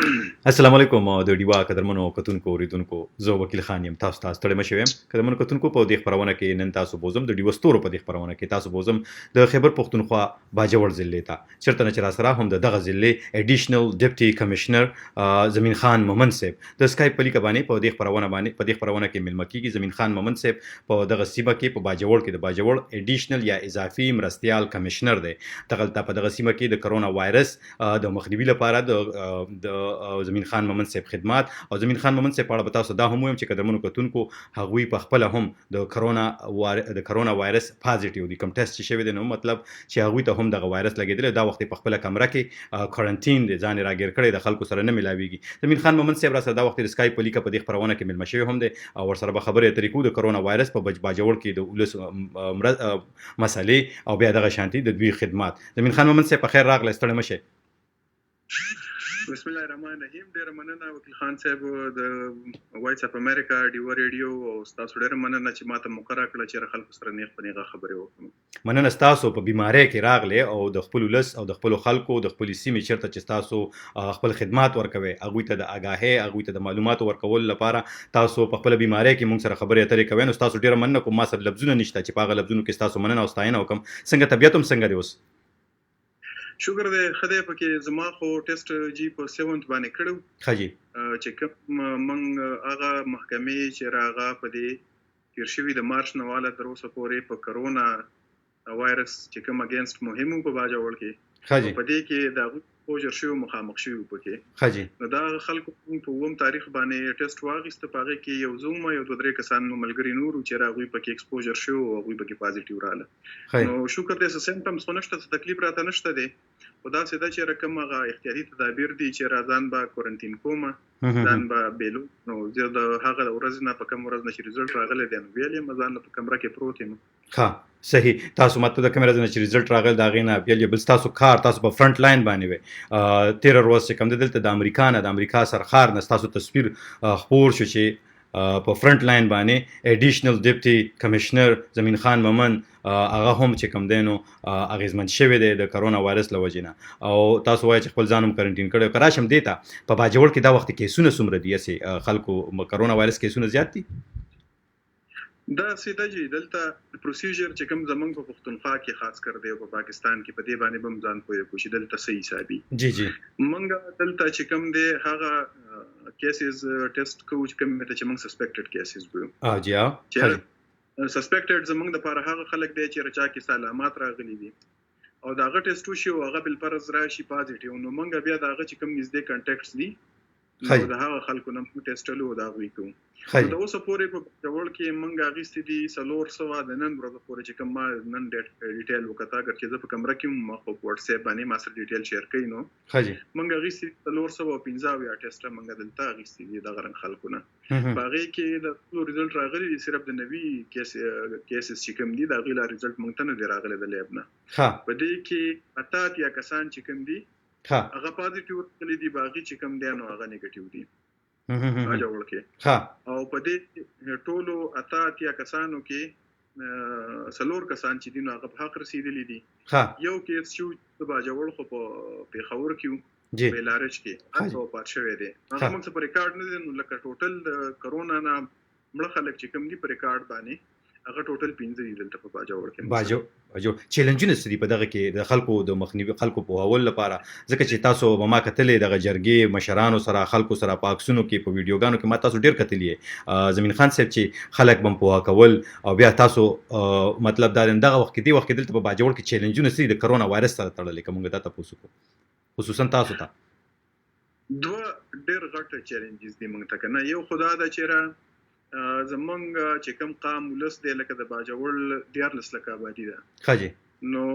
السلام علیکم د ډیوا قدرمنو کتونکو اوریدونکو زه وکیل خان یم تاسو ستړي مشئ یم قدرمنو کتونکو په دې خبرونه کې نن تاسو بوزم د ډیوا ستورو په دې خبرونه کې تاسو بوزم د خیبر پختونخوا باجوړ ضلع ته چیرته نه چې سره هم دغه ضلع اډیشنل ډیپټي کمشنر زمین خان مومن صاحب د سکایپ په لیک باندې په دې خبرونه کې ملمه کیږي زمین خان مومن صاحب په دغه سیمه کې په باجوړ کې د باجوړ اډیشنل یا اضافي مرستيال کمشنر دی دغه په دغه سیمه کې د کرونا وایرس د مخنیوي لپاره د زمین خان مومن صاحب خدمات او زمین خان مومن صاحب په اړه تاسو دا هم وایم چې قدرمنو کتونکو هغوی په خپل هم د کرونا وایرس پازیټیو دي کوم ټیسټ شوی دی نو مطلب چې هغوی ته هم دغه وایرس لګیدل دا وخت په خپل کمره کې کوارنټین دي ځان راګیر کړی د خلکو سره نه ملاويږي زمین خان مومن صاحب را سره دا وخت د سکایپ په لیک په دې خبرونه کې ملما شوی هم دي او ور سره به خبرې اترې کوو د کرونا وایرس په باجوړ کې د ولس مسلې او بیا دغه شانتي د دوی خدمات زمین خان مومن صاحب په خیر راغلی ستړي مشه بسم الله الرحمن الرحیم ډیر مننه وکیل خان صاحب د وایس اف امریکا ډیو ریډیو او تاسو ډیر مننه چې ماته مقرره کړل چې خلکو سره نیغ پنیغه خبرې وکړم مننه تاسو په بیماری کې راغله او د خپل ولس او د خپل خلکو د خپل سیمې چیرته چې تاسو خپل خدمات ورکوي هغه ته د آگاهي هغه ته د معلوماتو ورکول لپاره تاسو په خپل بیماری کې موږ سره خبرې اترې کوي نو تاسو ډیر مننه کوم ما سره لفظونه نشته چې په هغه لفظونو کې تاسو مننه او ستاینه وکم څنګه طبيعت هم څنګه دی اوس شکر دې خدای پکې زما خو ټیسټ جی په 7 باندې کړو خجی چې کوم من هغه محکمې چې راغه په دې تیر شوی د مارچ نواله تر اوسه پورې په کرونا وایرس چې کوم اگینست مهمو په باجوړ کې خجی په دې کې د پوجر شو مخامخ شو پکې خجی نو دا خلکو په ووم تاریخ باندې ټیسټ واغست پاره کې یو زوم یو دوه درې کسان ملګری نور چې راغوي پکې ایکسپوجر شو او غوي پکې پازیټیو رااله نو شکر دې سمپټمز خو نشته تکلیف راته نشته دي خدا سي دا چې رقم هغه احتیاطي تدابیر دي چې راځان با کوارنټین کومه ځان با بیلو نو زه د هغه ورځ نه په کوم ورځ نشي رزلټ راغلی دی نو ویلې مزان په کمره کې پروت یم ها صحیح تاسو ماته د کیمرا نه چې رزلټ راغلی دا غینه ویلې بل تاسو کار تاسو په فرنٹ لاین باندې وي 13 ورځې چې کوم دلته د امریکا سرخار نه تاسو تصویر خبر شو چې په فرنٹ لاین باندې اډیشنل ډیپټي کمشنر زمین خان مومن هغه هم چې کوم دینو اغیزمن شوی دی د کرونا وایرس لوجینه او تاسو وایي چې خپل ځانم کوارنټین کړو کراشم دیتا په باجوړ کې دا وخت کې سونه سمره دي چې خلکو کرونا وایرس کې سونه زیات دي دا سیده جی دلته پروسیجر چې کوم زمونږ په پښتونخوا کې خاص کر دی او په پاکستان کې په دې باندې بم ځان پوهه کوشي دلته صحیح حسابي جی جی مونږ دلته چې کوم دی هغه کیسز ټیسټ کوو چې کوم ته چې موږ سسپیکټډ کیسز وو جی سسپیکټډ زمونږ د لپاره هغه خلک دی چې رچا کې علامات راغلي دي او دا هغه ټیسټ شو هغه بل فرض راشي پازیټیو نو مونږ بیا دا هغه چې کوم نږدې کانټیکټس دي نو دا هغه خلکو نه ټیسټلو دا وی کوم دا اوس پورې په ډول کې مونږه غیستې دي سلور سوا د نن ورځې پورې چې کوم نن ډیټیل وکړه اگر چې زه په کمره کې ما خو واتس اپ باندې ما سره ډیټیل شیر کړئ نو مونږه غیستې سلور سوا 15 یا ټیسټ مونږه دلته غیستې دي د غرن خلکو نه باغې کې د ټول رزلټ راغلي دي صرف د نوي کیسز چې کوم دي دا غیلا رزلټ مونږ ته نه راغلي د لیب نه په دې کې اته یا کسان چې کوم دي هغه پازیټیو کلی دي باغې چې کوم دي نو هغه نیگیټیو دي باجوړ کې او په دې ټولو اته اتیا کسانو کې سلور کسان چې دینو هغه په حق رسیدلی دي یو کیس شو د باجوړ خو په پیښور کې بلارش کې هغه پات شوی دی هغه موږ په ریکارډ نه دي نو لکه ټوټل د کرونا نه مړ خلک چې کوم دي په ریکارډ باندې هغه ټوټل 15 دي دلته په باجوړ کې باجو چیلنجونه ستدي په دغه کې د خلکو د مخنیوي خلکو په اول لپاره ځکه چې تاسو ما کتلې دغه جرګې مشرانو سره خلکو سره پاکسونو کې په ویډیوګانو کې ما تاسو ډیر کتلې زمین خان صاحب چې خلک بم پوها کول او بیا تاسو مطلب دا دغه وخت کې دی وخت دلته په باجوړ کې چیلنجونه ستدي د کرونا وایرس سره تړلې کومه دا تاسو کو خصوصا تاسو ته دوه ډیر غټ چیلنجز دي موږ ته کنه یو خدا دا چیرې زمونږ چې کوم قام ولس دی لکه د باجوړ دیارلس لکه آبادی ده خاجي نو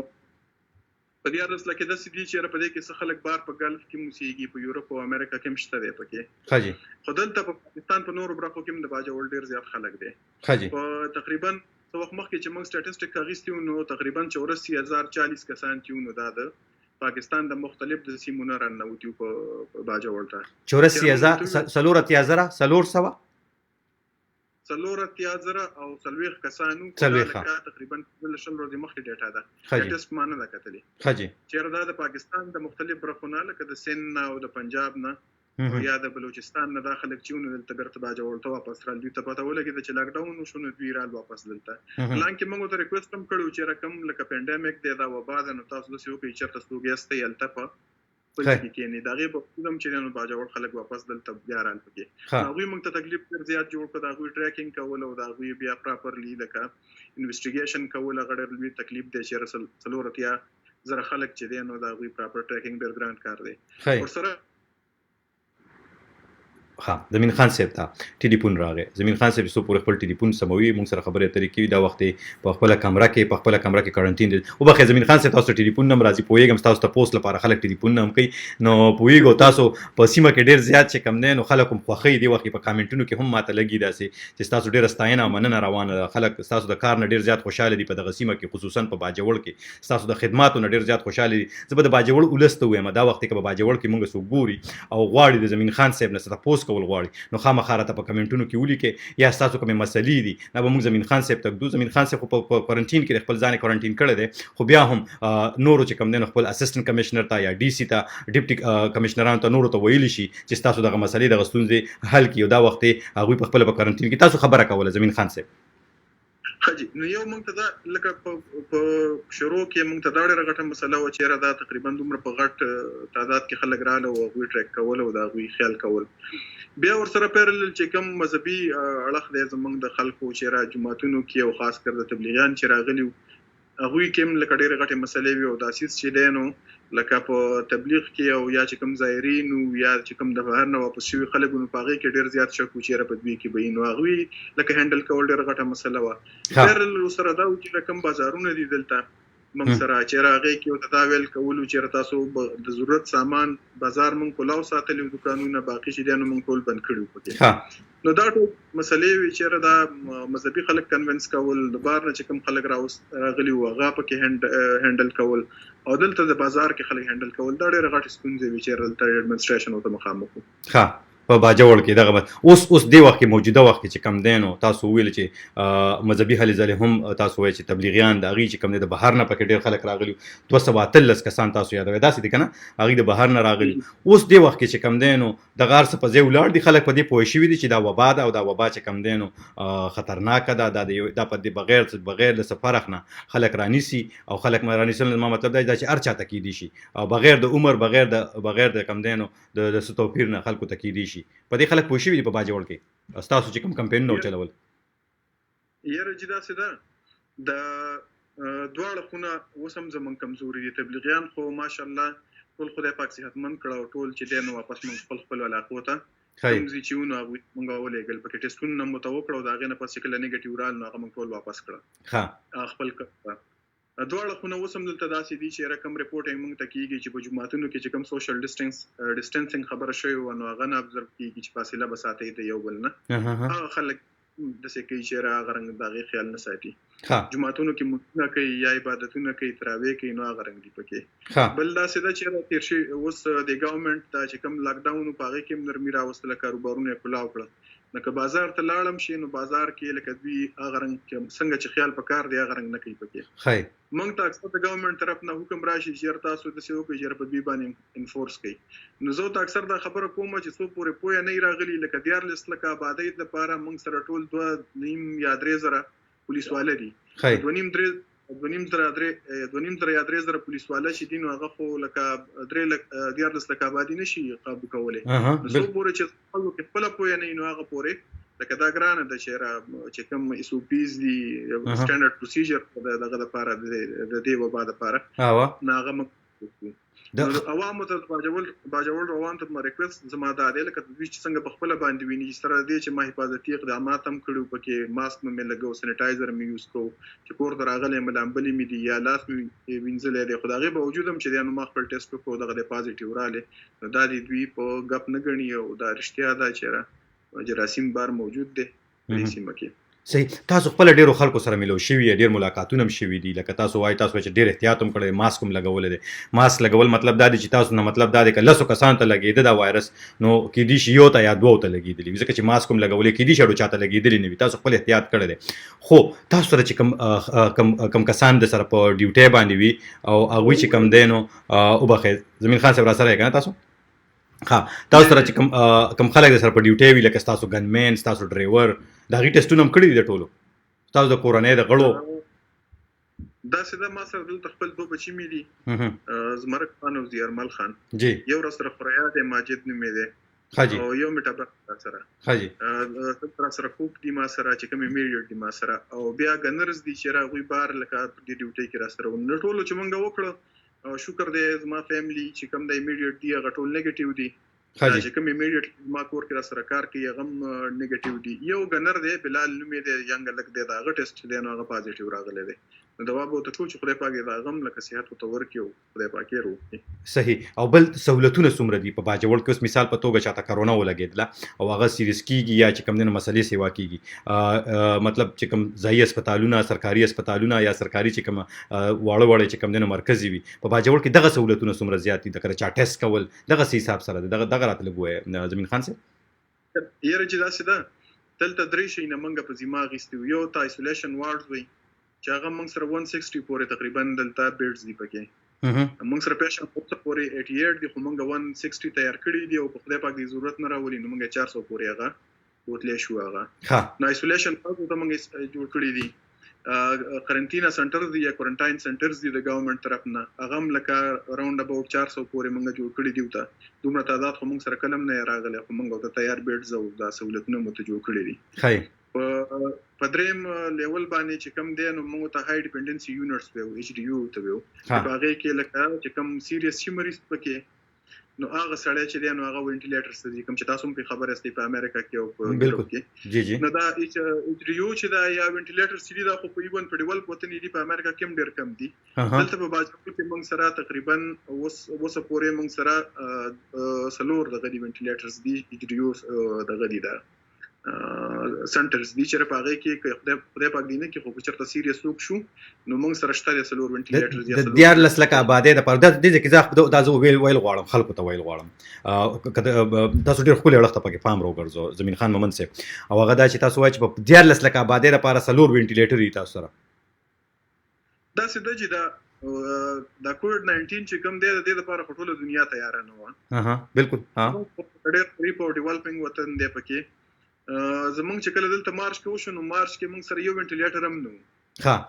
په دیارلس لکه د سړي چې په دې کې څه خلک بار په ګلف کې موسیقي په یورپ او امریکا کې مشته دی پکې خاجي خدلته په پاکستان په نورو برخو کې د باجوړ ډیر زیات خلک دي خاجي په تقریبا څو وخت مخکې چې موږ سټاتستیک اغستیو نو تقریبا 84040 کسان چې نو دا پاکستان د مختلف د سیمونو رانوتیو په باجوړ ته 84000 سلور سوا څلور زره او څلويخ کسانو تقریبا بل شل ورځې مخکې ډیټا ده ټیسټ مانه ده کتلې خاجي چیرې دا د پاکستان د مختلف برخو نه لکه د سند او د پنجاب نه مهم. یا د بلوچستان نه دا خلک چې دلته بیرته باجوړ ته واپس رال دوی ته پته ولګېده چې لاک ډاون وشو نو دوی رال واپس دلته مهم. حالانکه موږ ته ریکوست هم کړو چې رقم لکه پینډیمک دی دا وبا ده نو تاسو داسې وکړئ چېرته ستوګې استئ هلته په خپل ښه. کې کښېنئ د هغې باوجود هم چې دی نو باجوړ خلک واپس دلته بیا رال پکې ښه. هغوی موږ ته تکلیف ډېر زیات جوړ کړ د هغوی ټریکینګ کول او د هغوی بیا پراپرلی لکه انویسټیګیشن کول هغه ډېر لوی تکلیف دی چې 4 خلک چې دی نو د هغوی پراپر ټریکینګ ډېر ګران کار دی ښه. ورسره ها زمین خان صاحب ته ټلیفون راغی. زمین خان صاحب سو پورې خپل ټلیفون سموي موږ سره خبرې اترې کوي دا وخت په خپل کمره کې کوارنټین دي او بخې زمین خان صاحب تاسو ټلیفون نمبر راځي پوېږم تاسو ته پوسټ لپاره خلک ټلیفون نم کوي نو پوېږو تاسو په سیمه کې ډیر زیات چې کم نه نو خلک هم خوخي دی وخت په کامنټونو کې هم ماته لګي داسې چې تاسو ډیر ستاینه مننه روانه خلک تاسو د کار نه ډیر زیات خوشاله دي په دغه سیمه کې خصوصا په باجوړ کې تاسو د خدماتو نه ډیر زیات خوشاله دي زه به د باجوړ ولسته وایم دا وخت کې په باجوړ کې موږ سو ګوري او غواړي د زمین خان صاحب نه څه پوسټ کول غواړي نو خامخا راته په کمنټونو کې ولیکئ یا ستاسو کومې مسلې دي نه به موږ زمین خان صاحب ته ږدو. زمین خان صاحب خو په کوارنټین کې خپل ځان کوارنټین کړی دی خو بیا هم نورو چې کوم دی نو خپل اسسټنټ کمشنر ته یا ډي سي ته ډیپټي کمشنرانو ته نورو ته ویلی شي چې ستاسو دغه مسلې دغه ستونزې حل کړي او دا وخت هغوی په خپله په کوارنټین کې تاسو خبره کوله زمین خان صاحب. حاجی نو یو موږ ته دا لکه په شروع کې موږ ته دا ډېره غټه مسله وه چې دا تقریبا دومره په غټ تعداد کې خلک راغله او هغوی ټریک کول او د هغوی خیال کول بیا ورسره پیرلل چې کوم مذهبي اړخ دی زموږ د خلکو چې را جوماتونو کې او خاص کر د تبلیغیان چې راغلي هغوی کې هم لکه ډېرې غټې مسلې وي او دا سیس چې دی نو لکه په تبلیغ کې او یا چې کوم زایرین یا چې کوم د بهر نه واپس شوي خلک نو په هغې کې ډېر زیات شک و چې یاره په دوی کې به وي نو هغوی لکه هینډل کول ډېره غټه مسله وه پیرلل ورسره دا و چې کوم بازارونه دي دلته موږ سره چې هغې کې ورته دا ویل کولو چې تاسو د ضرورت سامان بازار موږ کلاو ساتلي دوکانونه باقي چې دی نو موږ ټول بند کړي وو پکې نو دا ټول مسلې وي چې دا مذهبي خلک کنوینس کول د بار نه چې کوم خلک راغلي وو هغه پکې هینډل کول او دلته د بازار کې خلک هینډل کول دا ډېرې غټې ستونزې وي چې دلته اډمنسټریشن ورته مخامخ وو. په باجوړ کې دغه اوس دی وخت کې موجوده وخت کې چې کم دی نو تاسو ویل چې مذهبي هلې ځلې هم تاسو وایي چې تبلیغیان د هغې چې کم دی د بهر نه پکې ډېر خلک راغلي 213 کسان تاسو یادوي داسې دي که نه هغوی د بهر نه راغلي اوس دی وخت کې چې کم دی نو دغه هر څه په ځای ولاړ دي خلک په دې پوه شوي دي چې دا وبا ده او دا وبا چې کم دی نو خطرناکه ده دا په دې بغیر د فرق نه خلک رانیسي او خلک رانیسل ما مطلب دا چې هر چاته کیدی شي او بغیر د عمر بغیر د کم دی نو د څه توپیر نه خلکو ته کیدی شي په دې خلک پوه شوي دي په باجوړ کې ستاسو چې کوم کمپینونه وچلول یاره چې داسې ده د دواړه خونه اوس هم زموږ کمزوري دي تبلیغیان خو ماشاءالله ټول خدای پاک صحتمند کړه او ټول چې دی نو واپس موږ خپل علاقو ته کوم ځای چې وو نو هغوی موږ ولېږل پکې ټسټونه هم ورته وکړه او د هغې نه پس چې کله نیګټیو رال نو هغه موږ ټول واپس کړه خپل دواړه خونه اوس هم دلته داسې دي چې رقم ریپورټینګ موږ ته کېږي چې په جوماتونو کې چې کوم سوشل ډسټنسنګ خبره شوې وه نو هغه نه ابزرو کېږي چې فاصله به ساتئ د یو بل نه هغه خلک داسې کوي چې هغه رنګ د هغې خیال نه ساتي جوماتونو کې مونځونه کوي یا عبادتونه کوي تراویح کوي نو هغه رنګ دي پکې بل داسې ده چې تېر شوي اوس د ګورنمنټ دا چې کوم لاکډاون و په هغې کې هم نرمي راوستله کاروبارونه یې کلاو کړه لکه بازار ته لاړم شي نو بازار کې لکه دوی هغه رنګ څنګه چې خیال پکار دی هغه رنګ نه کوي پکې موږ ته اکثر د ګورنمنټ طرف نه حکم راشي چې تاسو داسې وکړئ چې په دوی باندې انفورس کوي نو زه ته اکثر دا خبره کوم چې څو پورې پوهه نه راغلي لکه 14 لکه آبادۍ دپاره موږ سره ټول 2.5 یا 3 زره پولیس والا دي 2.5 یا 3 زره پولیس والا چې دي نو هغه خو لکه 14 لکه آبادي نشي قابو کولی نو څو پورې چې خلکو خپله پوهه نه وي نو هغه پورې لکه دا ګرانه ده چې کوم SOPs دي سټنډرډ پروسیجر دغه دپاره د دې وبا دپاره نو هغه موږ عوامو ته باجوړ عوام ته ریکویسټ زما دا دی لکه دوی چې څنګه په خپله باندې ویني سره دې چې ما حفاظتي اقدامات هم کړي پکې ماسک مې لګو سینیټایزر مې یوز کوو چې کور ته راغلی یم لامبلې مې دي یا لاس مې وینځلی دی خو د هغې باوجود هم چې دی نو ما خپل ټیسټ وکړو دغه دی پازیټیو راغلی نو دا د دوی په ګپ نه ګڼي او دا رښتیا ده چې جراثیم بار موجود دی په دې سیمه کې صحیح تاسو خپل ډیرو خلکو سره ملو شوي ډیر ملاقاتونه هم شوي دي لکه تاسو وایي تاسو چې ډیر احتیاط هم کړی ماسک هم لګولی دی ماسک لګول مطلب دا دی چې تاسو نه مطلب دا دی که 10 کسانو ته لګېده دا وایرس نو کیدای شي یو ته یا 2 ته لګېدلی وي ځکه چې ماسک هم لګولی کیدای شي اړو چاته لګېدلی نه وي تاسو خپل احتیاط کړی دی خو تاسو سره چې کم کسان د سره په ډیوټۍ باندې وي او هغوی چې کم دی نو وبخئ زمین خان صاحب را سره یې که نه تاسو ها تاسو سره چې کم خلک سره په ډیوټي وی لکه تاسو ګنمن تاسو ډرایور دا غي ټیسټونه هم کړی دي ټولو تاسو د کورنۍ د غړو دا سده ما سره دلته خپل دوه بچی مې دي زمرک خان او زیارمل خان جی یو را سره خریات ماجد نومې ده حاجی او یو میټابک سره حاجی تر سره کوک دی ما سره چې کوم میډیټ دی ما سره او بیا ګنرز دی چې راغوي بار لکه د ډیوټي کې را سره نو ټولو چې مونږ وکړو شکر دې زما فیملی چې کوم د میډیټ دی هغه ټول نیگیټیو دی چې کوم میډیټ ما کور کې را سره کار کوي هغه نیگیټیو دی یو ګنر دی بلال نومې دی ینګ لک دی دا هغه ټیسټ دی نو هغه پازیټیو راغلی دی نو دوا به ته ټول چې خدای پاک دا غم لکه صحت او تور کېو خدای پاک یې روغ صحیح او بل سہولتونه څومره دي په باجوړ کې اوس مثال په توګه چاته کرونا ولګیدله او هغه سیریس کیږي یا چې کوم دنه مسلې سیوا کیږي مطلب چې کوم ځایي هسپتالونه سرکاري هسپتالونه یا سرکاري چې کوم واړه چې کوم دنه مرکزي وي په باجوړ کې دغه سہولتونه څومره زیات دي د کړه چا ټیسټ کول دغه حساب سره دغه راته لګوي زمين خان سره یره چې دا سده تلته درې شي نه منګه په دماغ استو یو تا ایسولیشن وارډز وي چې هغه موږ سره 160 پورې تقریبا دلته بیډز دی پکې موږ سره پیشنټ پورې 88 دی خو موږ 160 تیار کړی دی او په خدای پاک دی ضرورت نه راولي نو موږ 400 پورې هغه بوتلې شو هغه نو ایسولیشن ته موږ جوړ کړی دی قرنټینا سنټر دی یا کوارنټاین سنټرز دی د ګورنمنت طرف نه هغه لکه اراوند اباوت 400 پورې موږ جوړ کړی دی ته دومره تعداد خو موږ سره کلم نه راغلی خو موږ ته تیار بیډز او د سہولتونو مت جوړ کړی دي په دریم لیول باندې چې کم دی نو موږ ته هاي ډیپندنسي یونټس وو ایچ ډی یو ته وو په هغه کې لکه چې کم سیریس شي مریض پکې نو هغه سړی چې دی نو هغه وینټیلیټر ستې کوم چې تاسو هم په خبره استې په امریکا کې او په یورپ کې جی جی نو دا ایچ ډی یو چې دا یا وینټیلیټر سړي دا خو په ایون په ډیول پته نه دی په امریکا کې هم ډیر کم دي دلته په باجو کې موږ سره تقریبا وسه پورې موږ سره سلور دغه دی وینټیلیټرز دی ایچ ډی یو دغه دی دا سنټرز دي چې په هغه کې خدای پاک دینه کې خو چرته سیریس لوک شو نو موږ سره شته د سلور وینټیلیټرز یا د دیار لسلکه آباده د پر د دې کې ځخ د ازو ویل غواړم خلکو ته ویل غواړم تاسو ډیر خپل وړخته پکې فارم روګرزو زمين خان مومن سي او هغه دا چې تاسو وایي چې په دیار لسلکه آباده لپاره سلور وینټیلیټر دي تاسو سره دا سده چې دا کووډ 19 چې کوم دی د دې لپاره ټوله دنیا تیار نه و بالکل ډېر ریپورټ ډیولپینګ وطن دی پکې زمونږ چې کله دلته مارچ کې وشو نو مارچ کې موږ سره یو وینټیلیټر هم نو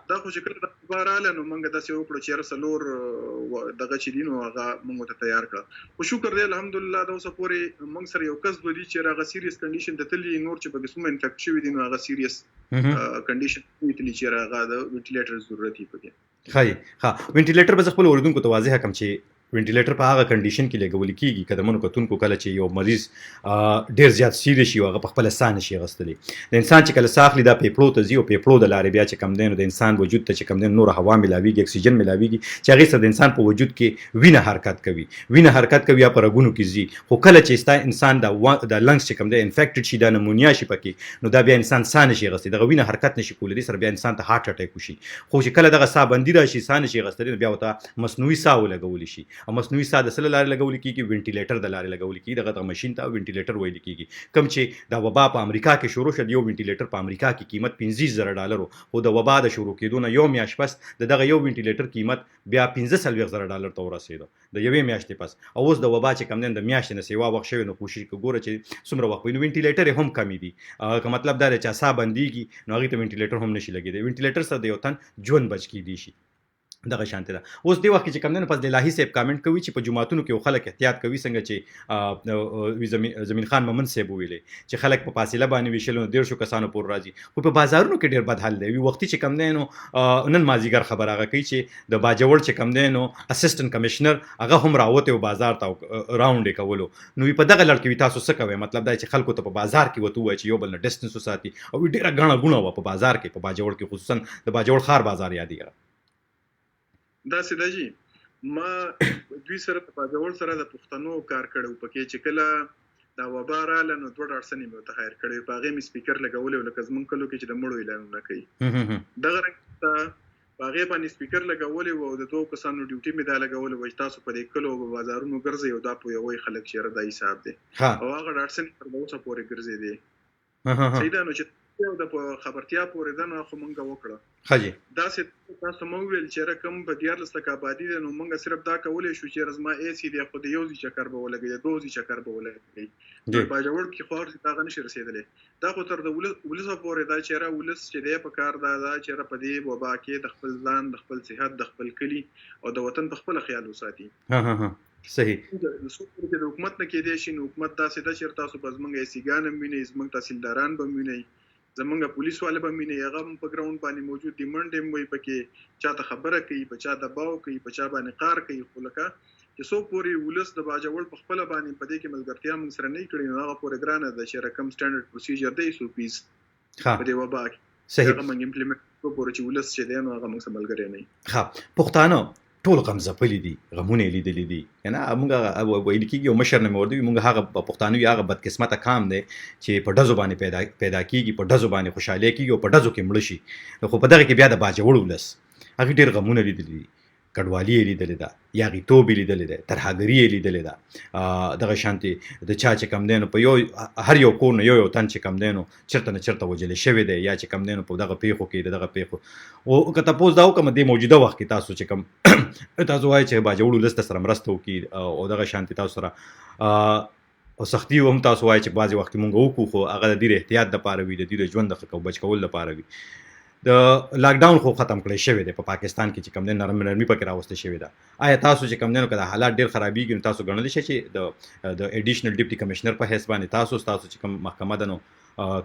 دا خو چې کله د باراله نو موږ داسې وکړو چې رسلور دغه چې دینو هغه موږ ته تیار کړ خو شکر دی الحمدلله دا اوس پورې موږ سره یو کس ودی چې هغه سیریس کنډیشن ته تللی نور چې په کومه انفیکټ شوی دی نو هغه سیریس کنډیشن تللی چې هغه د وینټیلیټر ضرورت یې پکې وینټیلیټر به خپل اوریدونکو ته واضح کم چې وینټیلیټر په هغه کنډیشن کې لګول کیږي کله مونږ کتونکو کله چې یو مریض ډیر زیات سیریس شي هغه په خپل سان شي غستلی د انسان چې کله ساخلی دا پیپلو ته زیو پیپلو د لارې بیا چې کم دین د انسان وجود ته چې کم دین نور هوا ملاویږي اکسیجن ملاویږي چې هغه سره د انسان په وجود کې وینه حرکت کوي یا په رګونو کې زی خو کله چې انسان د لنګز چې کم دی انفیکټډ شي د نمونیا شي پکې نو دا بیا انسان سان شي غستلی د وینه حرکت نشي کولای سره بیا انسان ته هارت اٹیک وشي خو چې کله دغه ساه بندي راشي سان شي غستلی بیا وته مصنوعي ساه ولګول شي او مصنوعي ساه د سره لارې لګول کیږي وینټیلیټر د لارې لګول کیږي دغه ماشين ته وینټیلیټر ویل کیږي کم چې دا وبا په امریکا کې شروع شو یو وینټیلیټر په امریکا کې قیمت $15,000 او د وبا د شروع کېدو نه یو میاشت پس دغه یو وینټیلیټر قیمت بیا $15,000 ته ورسېدو د یوې میاشتې پس او اوس د وبا چې کم نه د میاشتې نه سیوا وخت شوی نو کوشش وکړو چې څومره وخت وینو وینټیلیټر هم کمی دي که مطلب دا چې ساه بنديږي نو هغه ته وینټیلیټر هم نشي لګیدي وینټیلیټر سره د یو تن ژوند بچ کی دي شي دغه شانته ده اوس دی وخت چې کم نه پس د الهي صاحب کامنټ کوي چې په جمعاتونو کې خلک احتیاط کوي څنګه چې زمين خان مومن صاحب ویلي چې خلک په فاصله باندې ویشلو 150 کسانو پور راځي خو په بازارونو کې ډیر بد حال دی وخت چې کم نه نو نن مازیګر خبر هغه کوي چې د باجوړ چې کم نه نو اسسټنټ کمشنر هغه هم راوته او بازار ته راوند کولو نو په دغه لړ کې تاسو څه کوي مطلب دا چې خلکو ته په بازار کې وته وای چې یو بل نه ډیسټنس وساتي او ډیره غاڼه غونه و په بازار کې په باجوړ کې خصوصا د باجوړ خار بازار یادېږي دا سده جی ما دوی سره په باجوړ سره د پښتنو کار کړو پکې چې کله دا وبا رااله نو 2 ډارسنې مې ته خیر کړې په هغه می سپیکر لګولې لکه زمون کلو کې چې د مړو اعلان نه کوي دغه رنګ ته هغه باندې سپیکر لګولې وو د دوه کسانو ډیوټي مې دا لګولې و چې تاسو په دې کلو بازارونو ګرځي او دا په یوې خلک شهر د حساب دي او هغه ډارسن پر اوسه پورې ګرځي دي سیدا نو چې یو د خبرتیا پورې ده نو خو مونږ وکړه خاجي دا څه تاسو مو ویل چې رقم په 14 لک آبادی ده نو مونږ صرف دا کولای شو چې رزما ای سی دی خو د یو ځی چکر به ولګي د دوه ځی چکر به ولګي په باجوړ کې خور دا غنښ رسیدلې دا خو تر د ولس پورې دا چې را ولس چې دی په کار دا چې را په دې وبا کې د خپل ځان د خپل صحت د خپل کلی او د وطن په خپل خیال وساتي ها صحیح د سوپر کې د حکومت نه کې دی شي نو حکومت دا سده چې تاسو په زمونږ ای سی ګان مینه زمونږ تحصیلداران به مینه زمونږ پولیس والے به مینه هغه په ګراوند باندې موجود دي منډه وي پکې چاته خبره کوي په چا دباو کوي په چا باندې قار کوي خو لکه چې سو پوری ولس د باجوړ په خپل باندې په دې کې ملګرتیا موږ سره نه کړی نو هغه پورې ګرانه د چې رقم سټانډرډ پروسیجر دی سو پیس په دې وبا صحیح هغه موږ امپلیمنٹ کوو چې ولس چې دی نو هغه موږ سره ملګری نه ها پښتانه ټول غم زپلې دي غمونه لیدلې دي کنه موږ ویل کېږي او مشر نه موردوي موږ هغه پښتانه یو هغه بدقسمته کام دی چې په ډزو باندې پیدا کیږي په ډزو باندې خوشاله کیږي او په ډزو کې مړ شي خو په دغه کې بیا د باجوړ ولس هغه ډیر غمونه لیدلې دي کډوالي لیدلې ده یا غیتوب لیدلې ده ترهګری لیدلې ده دغه شانتي د چا چې کم دینو په یو هر یو کور نه یو تن چې کم دینو چرته نه چرته وجل شوی دی یا چې کم دینو په دغه پیخو کې دغه پیخو او که تاسو دا وکم د موجوده وخت کې تاسو چې کم تاسو وایي چې باجوړ ولس سره مرسته وکي او دغه شانتي تاسو سره او سختي هم تاسو وایي چې بعضي وخت مونږ وکړو خو هغه د ډیر احتیاط د پاره وي د ډیر ژوند د بچ کول لپاره وي د لاک ډاون خو ختم کړی شوی دی په پاکستان کې چې کم دین نرمي پکې راوسته شوی ده آیا تاسو چې کم دین کړه حالات ډیر خرابېږي نو تاسو غنل شي چې د ایډیشنل ډیپټي کمشنر په حساب باندې تاسو چې کم محکمه ده نو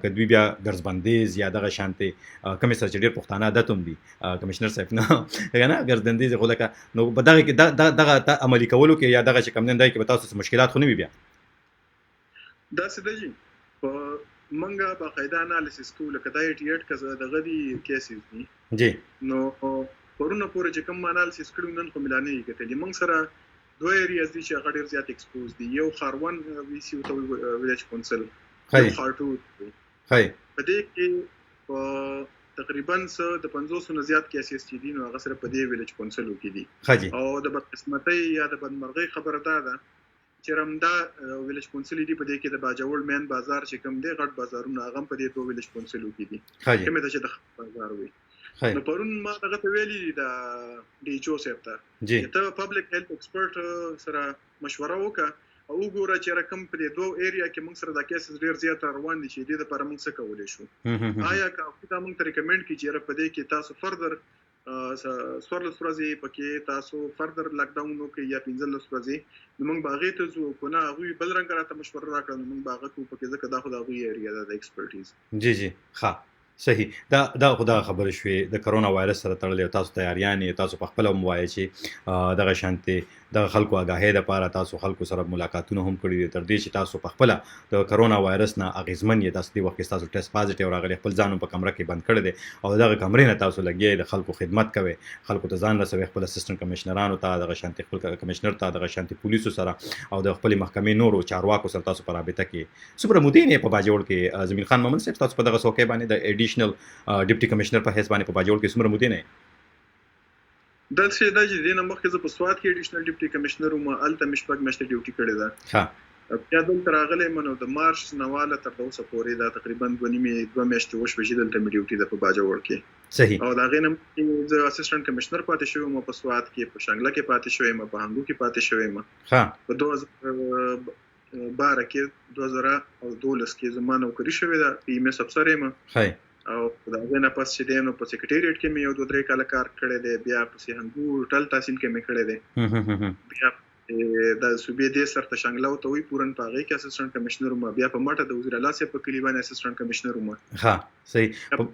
کدوی بیا ګرځبندیز یا دغه شانتي کمیسر چې ډیر پښتانه عادتوم دي کمشنر صاحب نه نه ګرځبندیز خو لکه نو په دغه کې دغه عملی کولو کې یا دغه چې کم دین دای کې تاسو مشکلات خو نه وي بیا دا څه دی منګه باقاعده انالیسس کوو لکه دا 88 کزه د غدي کیسز دي جی نو پرونه پورې چې کوم انالیسس کړو نن خو ملانه یې کتلې موږ سره دوه ایریاز دي چې غډیر زیات ایکسپوز دي یو خاروان وی سی او ویلیج کونسل هاي خاطو هاي په دې کې تقریبا د 500 نه زیات کیسز چې دي نو هغه سره په دې ویلیج کونسل کې دي خاجي او د بدقسمتۍ یا د بدمرغۍ خبره ده چې رمدا ویلیج کونسل دی په دې کې د باجوړ مین بازار چې کوم دی غټ بازارونه هغه په دې دوه ویلیج کونسل کې دي کومه چې د بازار وي نو پرون ما هغه ته ویلي د ډي ایچ او سره ته ته پبلک هیلث ایکسپرټ سره مشوره وکړه او وګوره چې رقم په دې دوه ایریا کې موږ سره د کیسز ډیر زیات روان دي چې دې لپاره موږ څه کولای شو آیا کا موږ ته ریکمند کی چې په دې کې تاسو فردر سوارلس ورځې پکې تاسو فردر لاک ډاون وکړئ یا 15 ورځې نو موږ باغې ته ځو کو نه هغه بل رنګ راته مشوره راکړه نو موږ باغې کو پکې ځکه دا خو دا غوي ایریا د ایکسپرټیز جی ها صحیح دا خدا خبر شوې د کرونا وایرس سره تړلې تاسو تیاریان تاسو په خپل موایي چې دغه شانتي د خلکو آگاهی لپاره تاسو خلکو سره ملاقاتونه هم کړی تر دې چې تاسو په خپل د کرونا وایرس نه اغیزمن یې تاسو د وخت تاسو ټیسټ پازیټیو راغلی خپل ځانو په کمره کې بند کړی دي او دغه کمرې نه تاسو لګي د خلکو خدمت کوي خلکو ته ځان رسوي خپل اسسټنټ کمشنرانو ته دغه شانتي خپل کمشنر ته دغه شانتي پولیسو سره او د خپل محکمې نورو چارواکو سره تاسو په رابطه کې سپر مدین په باجوړ کې زمین خان مومن صاحب تاسو په دغه څوکۍ باندې د ایډیشنل ډیپټي کمشنر په حساب باندې په باجوړ کې سمره مدینه دا چې دا چې دینه مخکې ز په سواد کې ایډیشنل ډیپټي کمشنر او الته مشپک مشته ډیوټي کړی ده ها بیا دلته راغلی منو د مارچ نواله تر اوسه پورې دا تقریبا 2 میاشتې وشوي دلته مې ډیوټي ده په باجوړ کې صحیح او دا غینم چې اسسټنټ کمشنر پاتې شوی مو په سواد کې په شانګله کې پاتې شوی مو په هنګو کې پاتې شوی مو ها په 2012 کې 2012 کې زمانه وکړی شوی دا پی ام اس افسر یم هاي او دا غنه پس چې دینو په سیکریټریټ کې مې یو 2-3 کال کار کړی دی بیا په هنګو ټل تحصیل کې مې کړی دی بیا د صوبې د سر ته شانګلا او ته وی پورن پاغې کې اسسټنټ کمشنر ما بیا په ماټه د وزیر اعلی سره په کلی باندې اسسټنټ کمشنر ما ها صحیح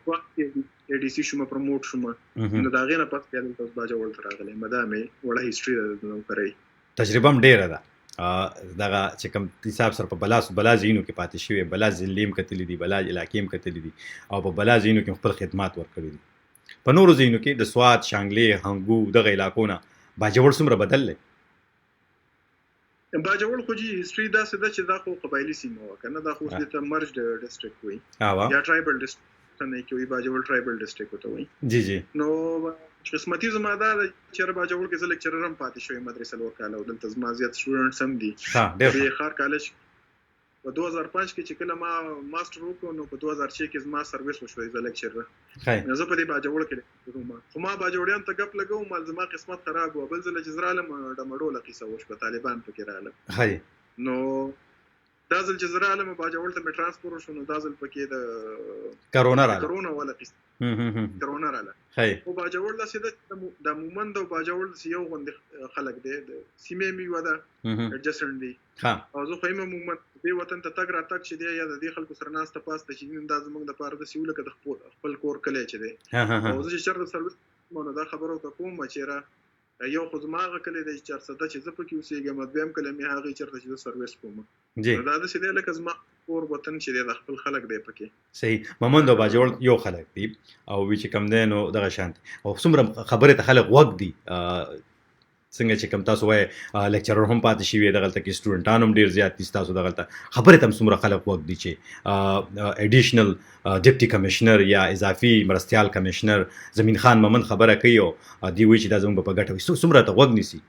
په ای ډي سي شوم پروموټ شوم نو دا غنه پس بیا د باجا ولته راغلی مدامه وړه هیستوري نو کوي تجربه هم ډیره ده دغه چې کوم حساب سره په بلازینو کې پاتې شوی بلازلیم کتلې دي بلاج علاقېم کتلې دي او په بلازینو کې خپل خدمات ورکړي دي په نورو ځینو کې د سواد شانګلې هنګو دغه علاقو نه باجوړ څومره بدل لې باجوړ خو جی هیستوري دا څه ده چې دا خو قبایلی سیمه وکنه دا خو د مرج ډیسټریکټ وي یا ټرایبل ډیسټریکټ نه کوي باجوړ ټرایبل ډیسټریکټ وته وي جی نو قسمتي زما دا چې باجوړ کې زه لیکچرر هم پاتې شوی مدرسې لور کاله او دلته زما زیات سټوډنټس هم دي ها ډېر خار کالج په 2005 کې چې کله ما ماستر وکړ نو په 2006 کې زما سرویس وشو ایز لیکچر هاي زه په دې باجوړ کې خو ما باجوړیان ته غپ لګو مال زما قسمت خراب و بل ځل چې زرالم د مډوله قصه وشو په طالبان پکې رااله هاي نو دا ځل چې زرالم باجوړ ته مې ترانسفر شو نو دا ځل پکې د کرونا ولا قصه کرونا رااله هاي او باجوړ د سیده د مومند او باجوړ یو غوند خلک دی د سیمې می ودا اډجسټنټ دی ها او زه خو یې مومند دې وطن ته تګ را تک چې دی یا د دې خلکو سره ناسته پاسته چې دا زموږ د پاره د سیول کې د خپل کور کلی چې دی او زه چې چرته سرویس مونږ دا خبرو ته کوم چې را یو خو زماغه کلی د 400 چې زه پکې اوسېږم مدبم کله می هغه چرته چې سرویس کوم جی دا د سیده لکه زما کور وطن چې د خپل خلک دی پکې صحیح مومند او باجوړ یو خلک دي او وی چې کم دینو دغه شانت او څومره خبره ته خلک وګ دي څنګه چې کم تاسو وای لیکچرر هم پاتې شي دغه کې سټوډنټان هم ډیر زیات دي تاسو دغه خبره تم څومره خلک وګ دي چې اډیشنل ډیپټي کمشنر یا اضافي مرستيال کمشنر زمین خان مومند خبره کوي او دی وی چې دا زموږ په ګټه څومره ته وګ نيسي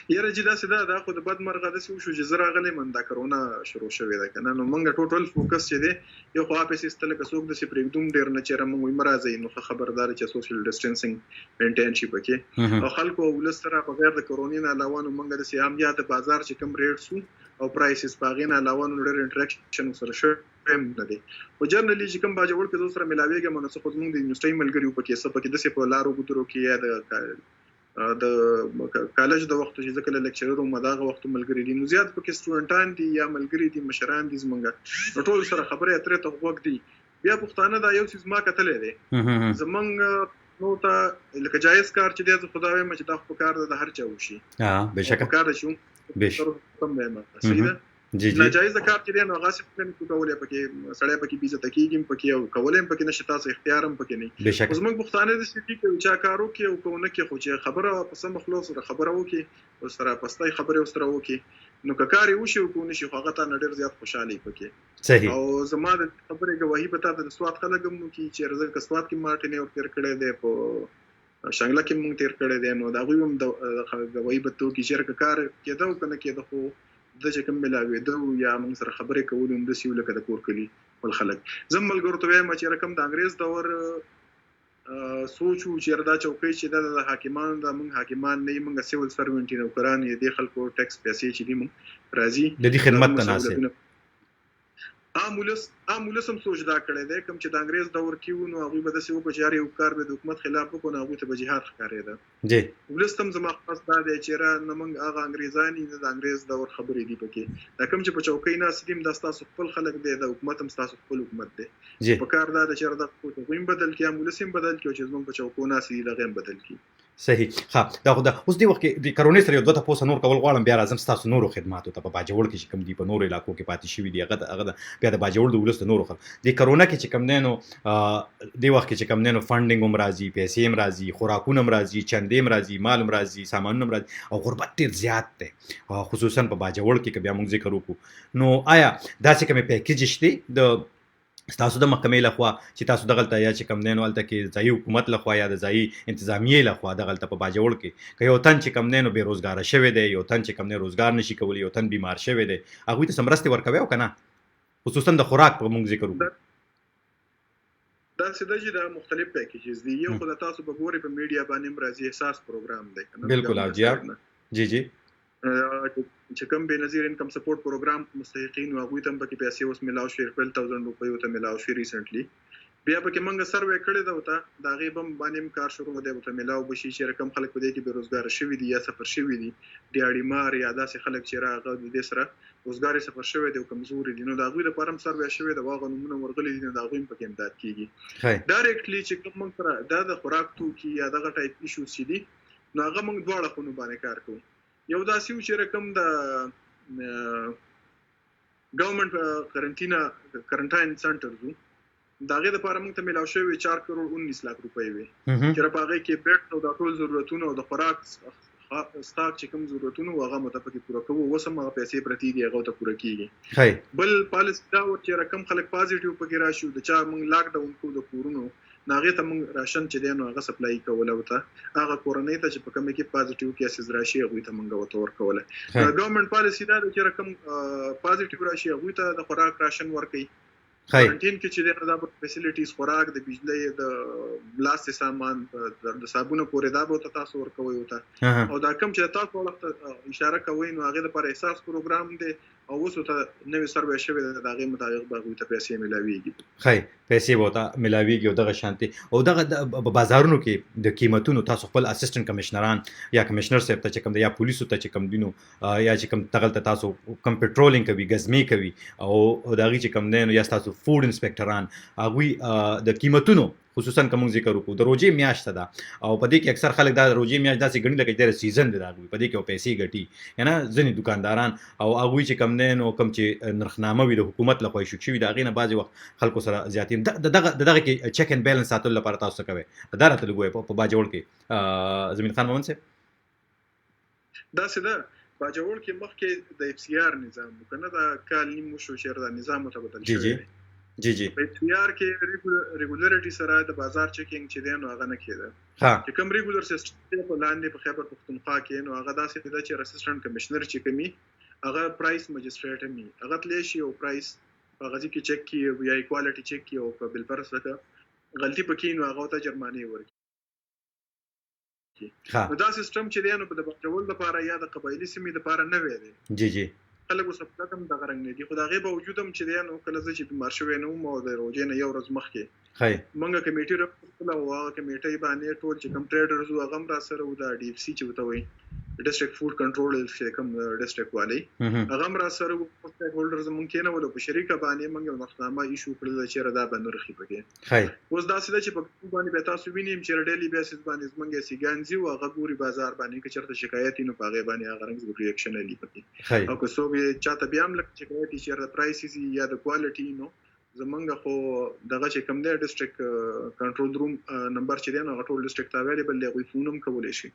یاره چې دا سیده دا خو د بد مرغه د سو شو چې زرا غلې من دا کرونا شروع شوې ده کنه نو موږ ټوټل فوکس چې دی یو خو اپس استل که څوک د سی پرېګدوم ډیر نه چیرې موږ مرزه نو خبردار چې سوشل ډیسټنسینګ مینټین شي پکې او خلکو ولستره په غیر د کرونا نه علاوه نو موږ د سیاميات بازار چې کم ریټ سو او پرایسز پاغین علاوه نو ډیر انټریکشن سره شو هم نه دي او جنرالي چې کوم باجوړ کې سره ملاويږي منو څه خو موږ د یونیورسيټي ملګریو پکې څه پکې د سی په لارو ګترو کې یا د کالج د وخت چې ځکه لیکچرر او مداغه وخت ملګری دي نو زیات پکې سټوډنټان دي یا ملګری دي مشران دي زمونږ نو ټول سره خبره اترې ته وګ دي بیا پښتانه دا یو څه ما کتلې دي زمونږ نو ته لکه جایز کار چې د خدای مچ د خپل کار د هر چا وشي بهشکه کار شو بهشکه کم دی صحیح جی جی ناجایز کار چې دی نو غاصب پلان کوولې پکې سړی پکې بیزه تکیږي پکې او کولې پکې نشي تاسو اختیارم پکې نه بهشکه زموږ پښتانه د سټي کې چا کارو کې او کوونه کې خو چې خبره په سم خلاص سره خبره وکي او سره پستای خبره وستره وکي نو ککاري وشي او کو نشي خو هغه ته نډر زیات خوشحالي پکې صحیح او زما د خبره گواهی پتا د سواد خلګم نو کې چې رزق کسواد کې مارټینه او تیر کړه دی په شانګلا کې مونږ تیر کړه دی نو دا غوي هم د گواهی پتو کې شرک کار کېدو کنه کېدو خو د چې کوم ملاوي دو یا موږ سره خبرې کول هم د سیول کده کور کلی ول خلک زم ملګرو ته وایم چې رقم د انګريز دور سوچو چې ردا چوکۍ چې د حاکمان د موږ حاکمان نه موږ سیول سروینټ نو قران یې د خلکو ټیکس پیسې چې دی موږ راځي د دې خدمت تناسب عامولس هم سوچ دا کړی دی کوم چې د انګريز دور کې ونو هغه به د سیو په جاري او کار به د حکومت خلاف وکړي هغه ته به جهاد ښکارېده جی ولستم زما خاص دا دی چې را نمنګ هغه انګريزاني د انګريز دور خبرې دی پکې دا کوم چې په چوکۍ نه سیدم د تاسو خپل خلک دی د حکومت هم تاسو خپل حکومت دی جی په کار دا چې را د کوم بدل کې عامولس هم بدل کې چې زموږ په چوکو نه سیدي لغم بدل کې صحیح ها دا خو دا اوس دی وخت د کرونا سره یو دوه پوسه نور کول غواړم بیا راځم تاسو نورو خدماتو ته په باجوړ کې چې کم دی په نورو علاقو کې پاتې شوی دی هغه بیا د باجوړ د ولست نورو خل د کرونا کې چې کم نه نو دی وخت کې چې کم نه نو فاندینګ هم راځي پیسې هم راځي خوراکونه هم راځي چندې هم راځي مال هم راځي سامان هم راځي او غربت ډیر زیات دی خصوصا په باجوړ کې بیا موږ ذکر وکړو نو آیا دا چې کوم پیکیج شته د تاسو د محکمې لخوا چې تاسو دغلته یا چې کم نینو الته کې ځای حکومت لخوا یا د ځای انتظامیه لخوا دغلته په باجوړ کې که یو تن چې کم نینو بے روزګار شوی دی یو تن چې کم نه روزګار نشي کولی یو تن بیمار شوی دی هغه ته سمرسته ورکوي او کنه خصوصا د خوراک په موږ ذکر وکړو دا سده چې دا مختلف پیکیجز دي یو خدای تاسو به ګوري په میډیا باندې مرضی احساس پروګرام دی بالکل او جی جی چې کوم به نظیر انکم سپورټ پروګرام مستحقین او غوي تم پکې پیسې اوس ملاو شو 12000 روپیو ته ملاو شو ریسنټلی بیا پکې منګه سروې کړی دا وته دا غیبم باندې کار شروع دی ته ملاو بشي چې رقم خلک په دې کې بیروزګار شوی دي یا سفر شوی دي ډیاړي مار یا داسې خلک چې راغله د دې سره روزګار سفر شوی دی او کمزوري دي نو دا غوي لپاره هم سروې شوی دا واغ نمونه ورغلي دي دا غوي په کې امداد کیږي ډایرکټلی چې کوم سره دا د خوراک توکي یا دغه ټایپ ایشو سي دي نو هغه موږ دواړه خونو باندې کار کوو یو داسې چې رقم د ګورنمنت کرنټاین سنټرز داغه د لپاره موږ ته ملاو شوی 4 کروڑ 19 لک روپۍ وي چې په هغه کې بیت او د ټول ضرورتونو او د خوراک ستاک چې کوم ضرورتونو هغه متفقي پوره کوو وسمه پیسې پرتی دی هغه ته پوره کیږي بل پالیسی دا چې رقم خلک پازیټیو پکې راشي د چا موږ لاک ډاون کو د کورونو ناغه ته موږ راشن چې دی نو هغه سپلای کوله وته هغه کورنۍ ته چې په کومه کې پازیټیو کیسز راشي هغه ته موږ وته ورکوله ګورنمنت پالیسی دا چې رقم پازیټیو راشي هغه ته د خوراک راشن ورکي کوارنټین کې چې د نظام فیسیلیټیز خوراک د بجلی د لاس سامان د صابونه پورې دا به تاسو ورکوي وته او دا کم چې تاسو ولخت اشاره کوي نو هغه لپاره احساس پروګرام دی او اوس ته نوې سروې شوی د هغه مطابق به ته پیسې ملاويږي پیسې به ته ملاويږي او دغه شانتي او دغه بازارونو کې د قیمتونو تاسو خپل اسسټنټ کمشنران یا کمشنر صاحب ته چې کوم د یا پولیسو ته چې کوم دینو یا چې کوم تغلط تاسو کوم پټرولینګ کوي غزمي کوي او دغه چې کوم دینو یا تاسو فود انسپکټران هغه د قیمتونو خصوصا کوم ذکر وکړو د روزي میاشت ده او په دې کې اکثر خلک دا روزي میاشت داسې غني لکه د سیزن دی دا په دې کې او پیسې ګټي یعنی ځینې دکانداران او هغه چې کم نه نو کم چې نرخنامه وي د حکومت لخوا شو شوی دا غینه بعضي وخت خلکو سره زیاتې دغه کې چیک اند بیلانس ساتل لپاره تاسو کوي دا راته لګوي په باجوړ کې زمين خان مومن صاحب دا سده باجوړ کې مخکې د اف سی آر نظام کنه دا کال نیمو شو شهر دا نظام متبدل شوی جی په اختیار کې ریګولریټي سره د بازار چیکینګ چې دی نو هغه نه کېده چې کوم ریګولر سیستم په لاندې په خیبر پختونخوا کې نو هغه داسې دی چې اسسټنټ کمشنر چې کوي هغه پرایس مجستریټ می هغه تللی شي او پرایس په غزي کې چک کی یا ایکوالټي چک کی او په بل پر سره غلطي پکې نو هغه ته جرمانه ورکړي نو دا سیستم چې دی نو په د بچول لپاره یا د قبایلی سیمې لپاره نه وي دی جی خلکو سپکم د غرنګ نه دي خدای به وجودم چې دی نو کله چې بیمار شوی نو مو د روزې نه یو ورځ مخکې منګه کمیټي راپورته او هغه کمیټي باندې ټول چې کم ټریډرز او هغه را سره و د ډي اف سي چې وته وي ډیسټریکټ فود کنټرول چې کوم ډیسټریکټ والی هغه را سره و سټیک هولډرز مونږ نه ولو په شریکه باندې منګه مخنامه ایشو کړل چې را دا باندې رخي پکې اوس دا سده چې په باندې به تاسو وینئ چې ډیلی بیسس باندې منګه سیګانزي او هغه ګوري بازار باندې کې چرته شکایت نو پاغه باندې هغه رنګ ریاکشن لري پکې او که څو به چاته بیا هم لکه شکایت چې د پرایسز یا د کوالټي نو زمونږ خو دغه چې کوم دی ډیسټریکټ کنټرول روم نمبر چې دی نو ټول ډیسټریکټ اویلیبل دی غوي فونم کولای شي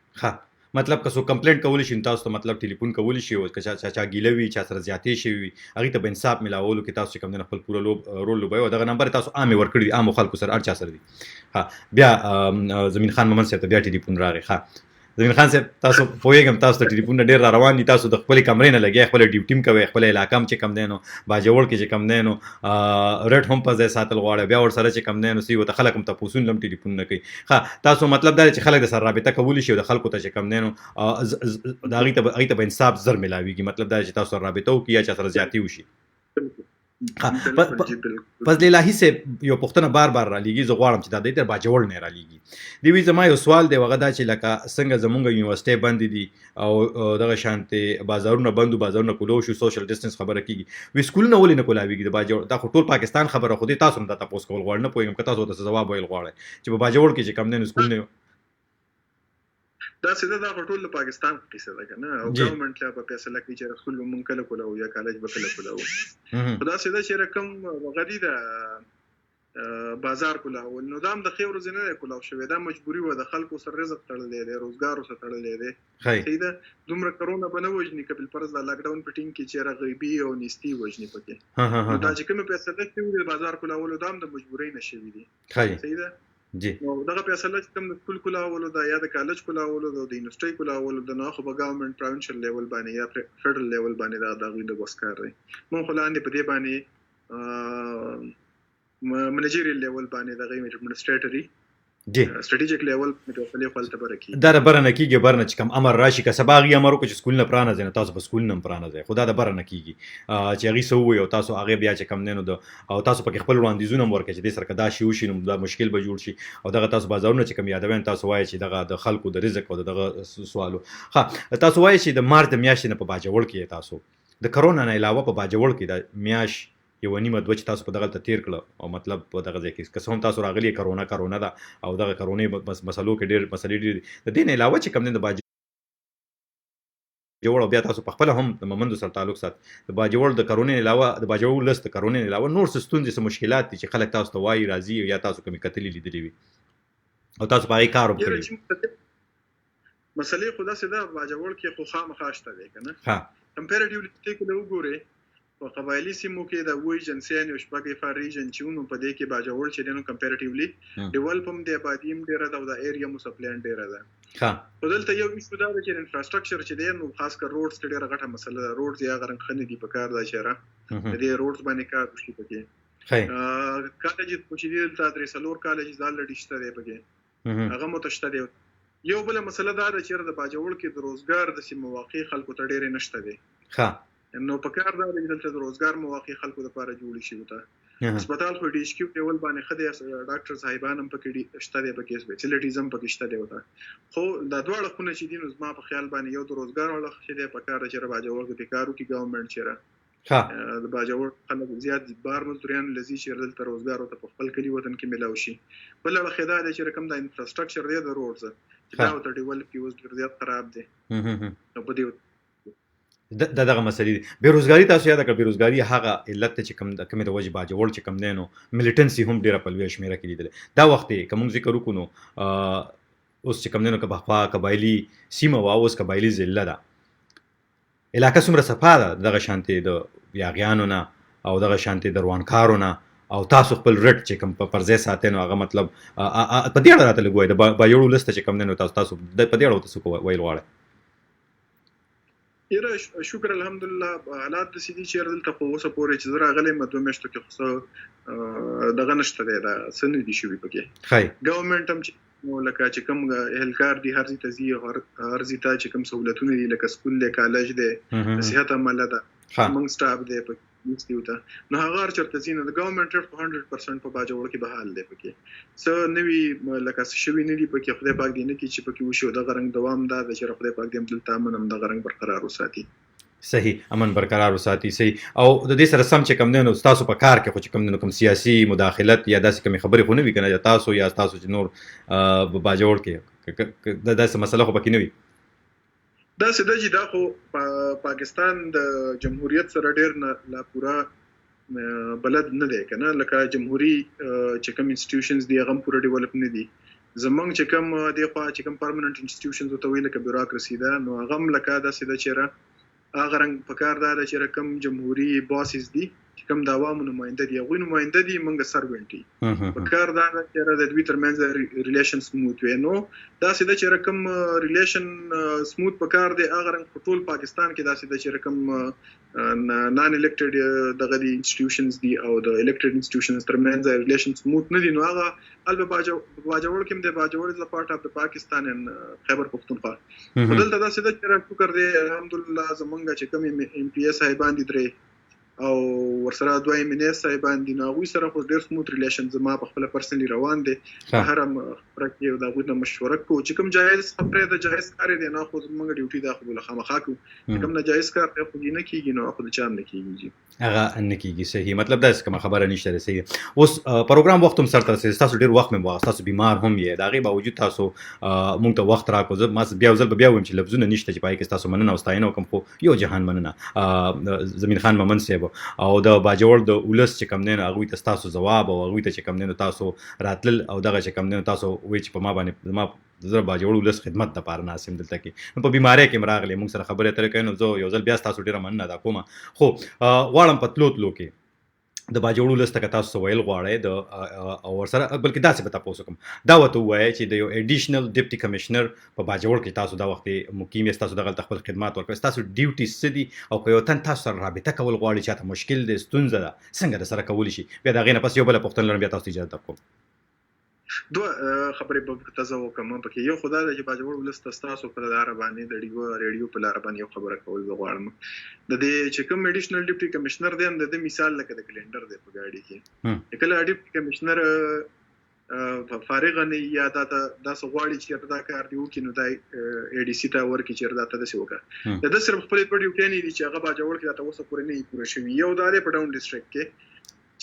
مطلب که څو کمپلینټ کولی شي تاسو ته مطلب ټلیفون کولی شي او که چا ګیلوي چا سره زیاتې شي هغه ته به انصاف ملاولو کې تاسو کوم نه خپل پوره رول لوبوي او دغه نمبر تاسو عام ورکړي عام خلکو سره ارچا سره دي بیا زمين خان مومن صاحب ته بیا ټلیفون راغی زمين خان صاحب تاسو پوهیږم تاسو ته ټلیفون ډیر را روان دي تاسو د خپل کمرې نه لګي خپل ډیوټیم کوي خپل علاقام چې کم دینو باجوړ کې چې کم دینو ریډ هم په ځای ساتل غواړي بیا ور سره چې کم دینو سی وته خلک هم ته پوسون لم ټلیفون نه کوي تاسو مطلب دا چې خلک د سره رابطه کولی شي د خلکو ته چې کم دینو دا هغه ته انصاف زر ملاويږي مطلب دا چې تاسو رابطه وکړي یا چې سره زیاتی وشي پس الهي سے یو پښتنه بار را لګي زه غواړم چې دا د تر باجوړ نه را لګي دی وی زما یو سوال دی وغه دا چې لکه څنګه زمونږ یونیورسيټي بند دي او دغه شانته بازارونه بندو بازارونه کولو شو سوشل ډیسټنس خبره کیږي وی سکول نه ولې نه کولاویږي د باجوړ دا ټول پاکستان خبره خو دې تاسو نه تاسو کول غواړم نه پوهیږم که تاسو ته جواب ویل غواړئ چې په باجوړ کې چې کم نه سکول نه دا سیده دا ټول پاکستان قصه ده کنه او ګورنمنت لا په فیصله کوي چې رسول مونږ کله کولاو یا کالج به کله کولاو دا سیده چې رقم غدي ده بازار کولاو نو دام د خیر زنه کولاو شوی دا مجبوری و د خلکو سره رزق تړلې ده روزګار سره تړلې ده سیده دومره کرونا بنه وجنی کبل پرز د لاک ډاون پټینګ کې چې غیبی او نستی وجنی پکې دا چې کوم فیصله کوي د بازار کولاو دام د مجبوری نشوي دي سیده جی نو دغه فیصله چې کوم د سکول کولاولو دا یا د کالج کولاولو د یونیورسيټي کولاولو د نه خو په ګورنمنت پروینشل لیول باندې یا فدرال لیول باندې دا دغه د وسکار دی مونږ خلاندې په دې باندې منیجریل لیول باندې دغه ایڈمنسټریټری جی سټریټیجیک لیول متوفلی خپل ته برکی دا برنه کیږي برنه چې کوم امر راشي که سباغي امر کو چې سکول نه پرانه زنه تاسو په سکول نه پرانه ځای خدا دا برنه کیږي چې هغه سو وي او تاسو هغه بیا چې کم نه نو او تاسو په خپل وړاندیزونه ورکړي چې د سرکدا شي وشي نو دا مشکل به جوړ شي او دغه تاسو بازارونه چې کم یادوین تاسو وایي چې دغه د خلکو د رزق او دغه سوالو تاسو وایي چې د مارچ د میاشتې نه په باجوړ کې تاسو د کرونا نه علاوه په باجوړ کې د میاش یو نیمه دوه چې تاسو په دغه تیر کړل او مطلب په دغه ځای کې قسم تاسو راغلی کرونا ده او دغه کرونا مسلو کې ډېر مسلې دي د دې نه علاوه چې کم نه د باج جوړ بیا تاسو په خپل هم د ممندو سره تعلق سات د باجوړ د کرونا علاوه د باجوړ لست کرونا علاوه نور څه ستونزې څه مشکلات دي چې خلک تاسو ته وایي راځي یا تاسو کومې کتلې لیدلې وي او تاسو په هغه کار وکړئ مسلې خدا سره د باجوړ کې خو خامخاشته دی کنه کمپیریټیولی ته کو وګورئ په قبایلی سیمو کې د وې جنسیان او شپږ فار ریجن چې نو په دې کې باجوړ چې دنو کمپیریټیولی ډیولپم دی آبادیم ډیره ده او د ایریا مو سپلان ډیره ده. ها په دلته یو ایشو دا چې انفراستراکچر چې دی نو خاص کر روډز ډیره غټه مسله ده. روډز یا غرن خنې دی په کار دا چیرې د دې روډز باندې کار وشي پکې. کالج چې دی دلته درې څلور کالج ځال لډی شته دی پکې هغه متشته دی. یو بل مسله دا ده چې د باجوړ کې د روزګار د سیمه مواقع خلکو ته ډیره نشته دی. ها نو په کار دا چې دلته د روزګار مواقع خلکو لپاره جوړ شي وته. هسپتال خو ډي ایچ کیو ډیول باندې خدای ډاکټر صاحبان هم پکې شته دی پکې سپیشلیټیز هم پکې شته دی وته. خو دا دواړه خونه چې دي نو زما په خیال باندې یو د روزګار ولا چې دی په کار چې باجوړ کې کارو کې ګورنمنت چیرې د باجوړ خلک زیات بار مزدوریان لذي چې دلته روزګار او په خپل کلی وطن کې ملاوي شي. بل له خدای د چې رقم د انفراستراکچر دی د روډز چې دا او ته ډیولپ کیوز ډیر زیات خراب دی. نو په دې دغه مسلې دي. بیروزګاری تاسو یاد کړئ بیروزګاری هغه علت چې کومه د وجه باجوړ چې کم دی نو ملیټنسي هم ډیره په لوی شمیره کې لیدل. دا وخت کوم ذکر وکړو اوس چې کم دی نو کبه قبایلی سیمه وا اوس قبایلی ضلع ده علاقه څومره صفا ده دغه شانتي د یاغیانو نه او دغه شانتي د روانکارو نه او تاسو خپل رټ چې کوم په پرځای ساتي نو هغه مطلب په دې اړه راته لګوي د باجوړ لسته چې کم دی نو تاسو په دې اړه تاسو ویل غواړئ. یره شکر الحمدلله حالات د سیدی چیر دلته خو اوسه پورې چې زرا غلې مدو مشته کې خو دغه نشته دی دا سن دي شوی پکې. خای ګورنمنت هم چې لکه چې کوم اهلکار دي هر ځای ته زی هر ځای ته چې کوم سہولتونه دي لکه سکول له کالج دی صحت عمله ده موږ سټاف دی په نستیوتا نو هغه چرته زینه د ګورنمنت 100% په باجوړ کې بحال دی پکې سو نوی لکه شوی نه دی پکې خدای پاک دې نه کی چې پکې وشو د غرنګ دوام دا د چې خدای پاک دې دلته امن هم د غرنګ برقرار وساتي. صحیح امن برقرار وساتي. صحیح او د دې سره سم چې کم دی نو تاسو په کار کې خو چې کم دی نو کوم سیاسي مداخلت یا داسې کوم خبرې خو نه وي کنه تاسو یا تاسو چې نور باجوړ کې داسې مسله خو پکې نه وي. دا سده چې دا خو پاکستان د جمهوریت سره ډیر لا پورا بلد نه دی کنه لکه جمهوریت چې کوم انسټیټیوشنز دی هغه پورا ډیولپ نه دي. زمونږ چې کوم دی خو چې کوم پرمننت انسټیټیوشنز او تویل کې بیوروکراسي ده نو هغه لکه دا سده چیرې هغه رنګ په کار دا چې کوم جمهوریت باسز دي چې کوم د عوامو نماینده دي هغه نماینده دي موږ سروینټي په کار دا چې د دوی ترمنځ ریلیشن سموث وي. نو دا سده چې کوم ریلیشن سموث په کار دی هغه رنګ ټول پاکستان کې دا سده چې کوم نان الیکټډ دغه دي انسټیټیوشنز دي او د الیکټډ انسټیټیوشنز ترمنځ ریلیشن سموث نه دي. نو هغه البته باجوړ کې د باجوړ از پارت اف د پاکستان ان خیبر پختونخوا دلته دا سده چې شکر دی الحمدلله زمونږ چې کوم ام پی ایس صاحبان دي درې او ورسره دوی مینس صاحبان دي نو غوي سره خو ډیر سموث ریلیشن زما په خپل پرسنلی روان دي. هر هم پرکې دا غوډه مشوره کو چې کوم جایز خبره د جایز کار دی نه خو زمونږ ډیوټي دا خو له خامخا کو کوم نه جایز کار خو نه کیږي نو خو د چا نه کیږي هغه ان کیږي. صحیح مطلب دا کوم خبره نشته. صحیح اوس پروګرام وخت هم سره تاسو تاسو ډیر وخت مې واغ تاسو بیمار هم یې دا غي باوجود تاسو مونږ ته وخت راکو زه ما بیا ویم چې لفظونه نشته چې پای کې تاسو مننه او ستاینه کوم خو یو جهان مننه زمین خان ممن صاحب او د باجوړ د اولس چې کم نه هغه تاسو جواب او هغه ته چې کم نه تاسو راتل او دغه چې کم نه تاسو وې چې په ما باندې ما زه باجوړ اولس خدمت د پاره ناسم دلته کې په بیماری کې مراغله موږ سره خبره تر کینو زه یو ځل بیا تاسو ډیره مننه دا کومه خو واړم پتلوت لوکي د باجوړ ولست ک تاسو ویل غواړی د او سره بلکې داسې به تاسو کوم دا وته وایي چې د یو اډیشنل ډیپټي کمشنر په باجوړ کې تاسو دا وخت مقیم یې تاسو دغه خپل خدمات ورکوي تاسو ډیوټي سدي او که یو تن تاسو سره رابطه کول غواړي چې تاسو مشکل دي ستونزه ده څنګه د سره کول شي بیا دا غینه پس یو بل پختن لرم بیا تاسو اجازه تکوم دوه خبرې په تاسو وکم پکې یو خدای د باجوړ ولست تاسو په لار باندې د ریډیو په لار باندې یو خبره کول غواړم د دې چې کوم اډیشنل ډیپټي کمشنر دی د مثال لکه د کلندر دی په گاډي کې کله ډیپټي کمشنر فارغ نه یا دا سغواړي چې دا کار دی وکړي نو دا ای ډی سی ته ورکړي چې دا ته دسي وکړه د صرف خپل په ډیوټي نه دي چې هغه باجوړ کې دا تاسو پورې نه پوره شوی یو دا په ډاون ډیسټریکټ کې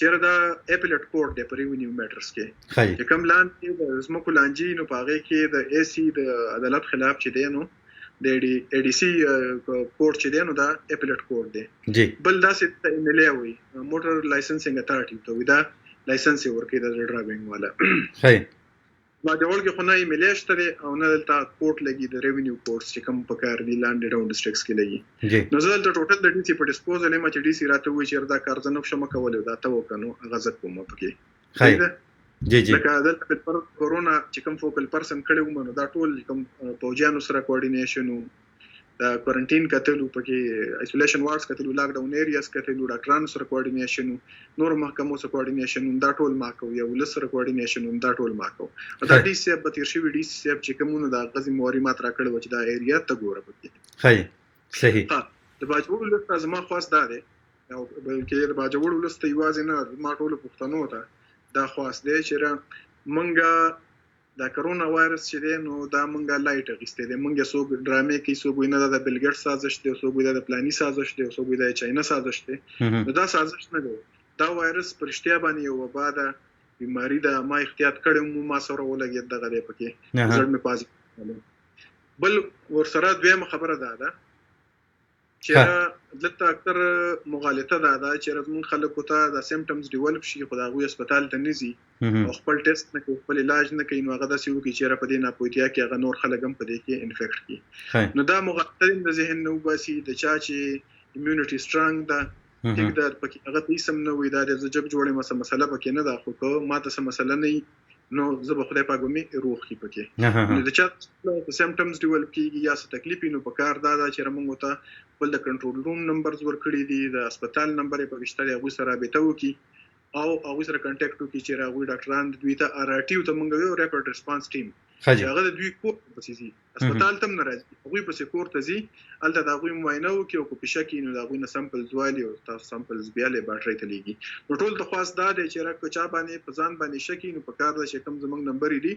چیرې دا اپیلیټ کورټ دی په ریونیو میټرز کې چې کوم لاندې د زمکو لانجی نو پاغه کې د ای سی د عدالت خلاف چې دی نو د ای ډی سی کورټ چې دی نو دا اپیلیټ کورټ دی بل دا چې ان ال وي موټر لایسنسینګ اتارټي ته ودا لایسنس ورکړي د ډرایوینګ والا باجوړ کې خو نه ایمیل شته دی او نه دلته کوټ لګي د ریونیو کوټس چې کوم په کار دی لاندې ډاون ډیسټریکټس کې لګي جی نو زه دلته ټوټل د ډي سي په ډیسپوزل ما چې ډي سي راته وایي چې دا کار زه نه شم کولای دا ته وکنو هغه زه کوم پکې خیر جی جی لکه دلته پر کورونا چې کوم فوکل پرسن کړي ومنو دا ټول کوم پوجانو سره کوارډینیشن دا کوارنټین کتلو پکې ایسولیشن وارډز کتلو لاک ډاون ایریاز کتلو ډاکټرانو سره کوارډینیشن نور محکمو سره کوارډینیشن دا ټول ما کو یو ول سره کوارډینیشن دا ټول ما کو دا ډي سي په تیر شوی ډي سي چې کومونو دا غزي موري مات را کړو چې دا ایریا ته ګوره پکې خیر صحیح د باجوړ لسته زما خاص دا دی او بلکې د باجوړ لسته یوازې نه ما ټول پښتنو ته دا خاص دی چې منګه دا کرونا وایرس چې دی نو دا منګه لایټ غیسته دی منګه سو ډرامې کې سو وینه د بل ګټ سازش دی سو وینه د پلاني سازش دی سو وینه د چاینا سازش دی نو دا سازش نه دی دا وایرس پرشتیا باندې یو وبا ده بیماری ده ما احتیاط کړم ما سره ولګي دغه دی پکې زړه مې پاز بل ورسره دویمه خبره ده چې دلته اکثر مغالطه ده چې رزمون خلکو ته د سیمټمز ډیولپ شي خو دا غوي هسپتال ته نزي او خپل ټیسټ نه کوي خپل علاج نه کوي نو هغه د سیو کې چې را پدې نه پوهیږي چې هغه نور خلک هم پدې کې انفیکټ کی نو دا مغالطه د ذهن نو باسي د چا چې ایمیونټي سترونګ ده یک دا پکې هغه پیسم نه وي دا د جب جوړې مسله پکې نه ده خو ما ته مسله نه نو زه به خدای پاک مې روح کی پکې نو د چا سیمټمز ډیولپ کیږي یا څه تکلیف نو په کار دا چې موږ ته خپل د کنټرول روم نمبرز ورکړي دي د هسپتال نمبر په وشتري هغه سره به ته وکي او هغه سره کانټیکټ وکي چې راغوي ډاکټران دوی ته ارټیو ته موږ یو ریپورټ ریسپانس ټیم چې هغه د دوی کور پسې زی هسپتال تم نه راځي هغه پسې کور ته زی الته دا غوي معاینه وکي او په شکی نو دا غوي نه سامپلز والی او تاسو سامپلز بیا له باټری ته لګي نو ټول د خاص دا دی چې راکو چا باندې په ځان باندې شکی نو په کار د شکم زمنګ نمبر دی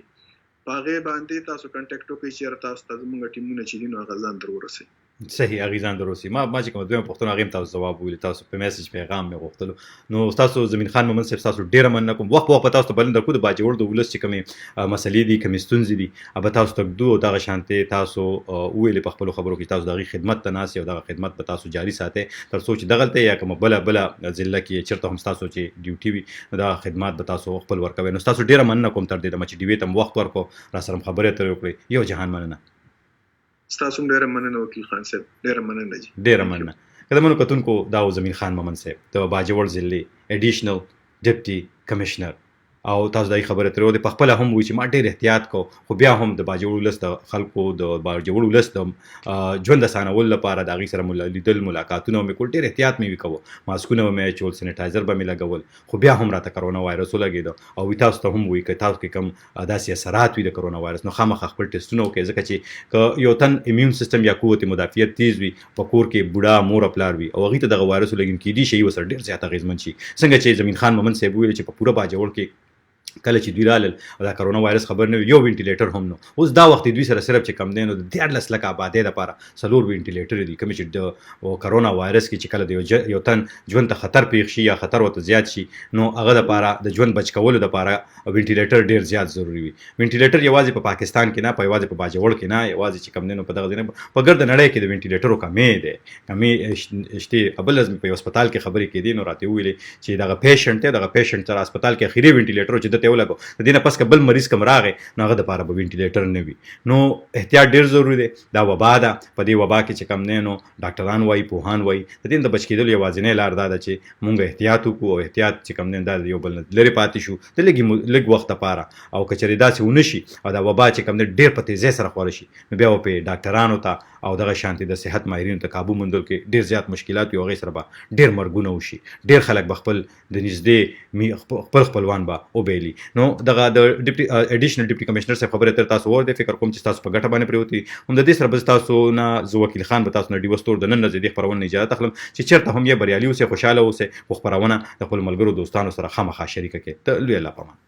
باغې باندې تاسو کانټیکټ وکړئ چې تاسو ته زموږ ټیمونه چې دي نو هغه ځان درورسي صحیح اغیزان دروسی ما چې کوم دویم پښتون هغه تاسو جواب ویل تاسو په میسج پیغام مې غوښتل نو تاسو زمين خان مومن صاحب تاسو ډیر مننه کوم وخت په تاسو بلند کو د باجوړ د ولس چې کومه مسلې دي کومه ستونزې دي اب تاسو تک دوه دغه شانته تاسو ویل په خپل خبرو کې تاسو دغه خدمت تناسي او دغه خدمت په تاسو جاری ساتي تر سوچ دغلته یا کوم بل ضلع کې چرته هم تاسو چې ډیوټي وي دا خدمات به تاسو خپل ورکوي نو تاسو ډیر مننه کوم تر دې چې ډیوي تم وخت ورکو را سره خبره تر وکړي یو جهان مننه ستاسو ډیر مننه وکیل خان صاحب ډیر مننه جی ډیر مننه کله مونږ کتونکو دا زمين خان مومن صاحب د باجوړ ضلع اډیشنل ډیپټي کمشنر او تاسو دای خبره تر ودی په خپل هم وی چې ما ډیر احتیاط کو خو بیا هم د باجوړ ولست خلکو د باجوړ ولست ژوند سانول لپاره د غي سره لیدل ملاقاتونه مې کول ډیر احتیاط مې وکاو ماسکونه مې چول سینیټایزر به مې لګول خو بیا هم راته کرونا وایرس ولګید او تاسو ته هم وی ک تاسو کې کم داسې اثرات وي د کرونا وایرس نو خامخ خپل ټیسټونه وکړئ ځکه چې یو تن ایمیون سیستم یا قوت مدافعت تیز وي په کور کې بوډا مور پلار وي او هغه ته د وایرس لګین کې دي شي وسر ډیر زیات غیزمن شي څنګه چې زمين خان مومن صاحب ویل چې په پوره باجوړ کې کله چې دوی رالل دا کرونا وایرس خبر نه یو وینټیلیټر هم نو اوس دا وخت دوی سره صرف چې کم دین او د 13 لک آبادی لپاره سلور وینټیلیټر دي کوم چې د کرونا وایرس کې چې کله د یو تن ژوند ته خطر پیښ شي یا خطر وته زیات شي نو هغه لپاره د ژوند بچ کولو لپاره وینټیلیټر ډیر زیات ضروری وي وینټیلیټر یوازې په پاکستان کې نه په یوازې په باجوړ کې نه یوازې چې کم دین په دغه دینه په ګرد نړۍ کې د وینټیلیټرو کمې ده کمې شته ابل لازم په هسپتال کې خبرې کې دي نو راته ویلې چې دغه پیشنټ تر هسپتال کې اخیری وینټیلیټر چې دته ولګو د دینه پس کبل مریض کم راغې نو هغه د لپاره به وینټیلیټر نه وي نو احتیاط ډیر ضروری دی دا وبا ده په دې وبا کې چې کم نه نو ډاکټران وایي پوهان وایي د دې د بچ کېدل یوازینۍ لار دا ده چې مونږ احتیاط وکړو او احتیاط چې کم نه دا یو بل لري پاتې شو د لږ وخت لپاره او کچري داسې ونشي او دا وبا چې کم نه ډیر په تیزی سره خور شي نو بیا په ډاکټرانو ته او دغه شانتي د صحت ماهرینو ته قابو مندل کې ډیر زیات مشکلات یو غي سره به ډیر مرګونه وشي ډیر خلک بخپل د نږدې خپلوان به او بیلی نو دغه د اډیشنل ډیپټي کمشنر صاحب خبره تر تاسو ورته فکر کوم چې تاسو په ګټه باندې پریوتی هم د دې سره به تاسو نه زو وکیل خان به تاسو نه ډیوستور د نن نه زیاتې خبرونه اجازه تخلم چې چیرته هم یې بریالي اوسه خوشاله اوسه خو خبرونه د خپل ملګرو دوستانو سره خامخا شریکه کې ته لوی الله پامان